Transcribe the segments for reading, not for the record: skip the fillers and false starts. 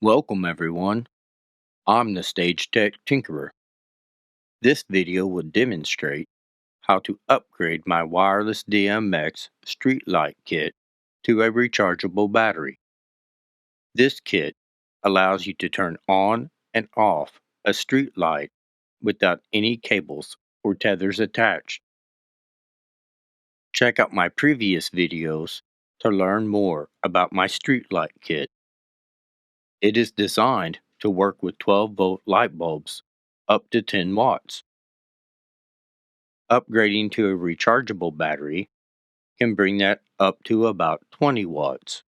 Welcome everyone, I'm the Stage Tech Tinkerer. This video will demonstrate how to upgrade my wireless DMX streetlight kit to a rechargeable battery. This kit allows you to turn on and off a streetlight without any cables or tethers attached. Check out my previous videos to learn more about my streetlight kit. It is designed to work with 12-volt light bulbs up to 10 watts. Upgrading to a rechargeable battery can bring that up to about 20 watts.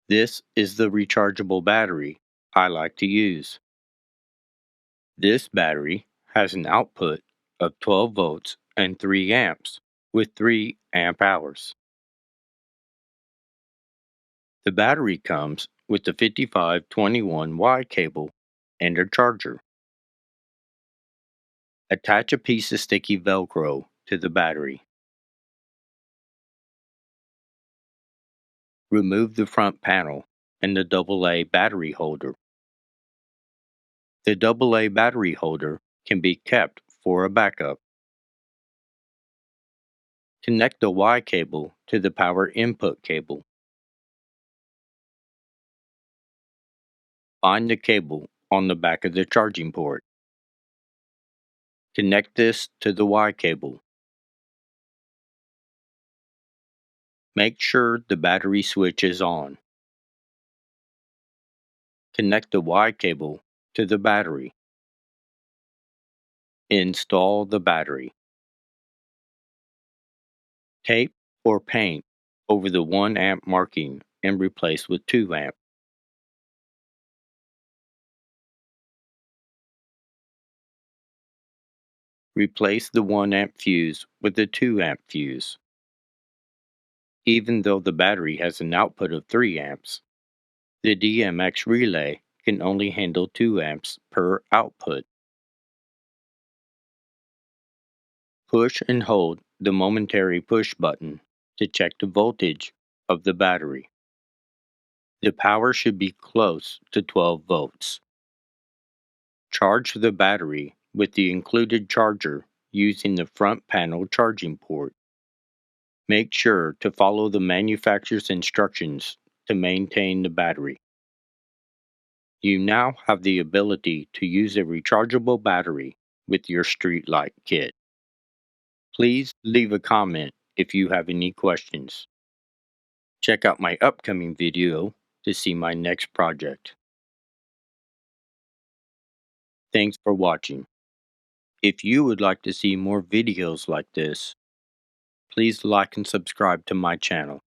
This is the rechargeable battery I like to use. This battery has an output of 12 volts and 3 amps with 3 amp hours. The battery comes with the 5521Y cable and a charger. Attach a piece of sticky Velcro to the battery. Remove the front panel and the AA battery holder. The AA battery holder can be kept for a backup. Connect the Y cable to the power input cable. Find the cable on the back of the charging port. Connect this to the Y cable. Make sure the battery switch is on. Connect the Y cable to the battery. Install the battery. Tape or paint over the 1 amp marking and replace with 2 amp. Replace the 1 amp fuse with the 2 amp fuse. Even though the battery has an output of 3 amps, the DMX relay can only handle 2 amps per output. Push and hold the momentary push button to check the voltage of the battery. The power should be close to 12 volts. Charge the battery with the included charger using the front panel charging port. Make sure to follow the manufacturer's instructions to maintain the battery. You now have the ability to use a rechargeable battery with your streetlight kit. Please leave a comment if you have any questions. Check out my upcoming video to see my next project. Thanks for watching. If you would like to see more videos like this, please like and subscribe to my channel.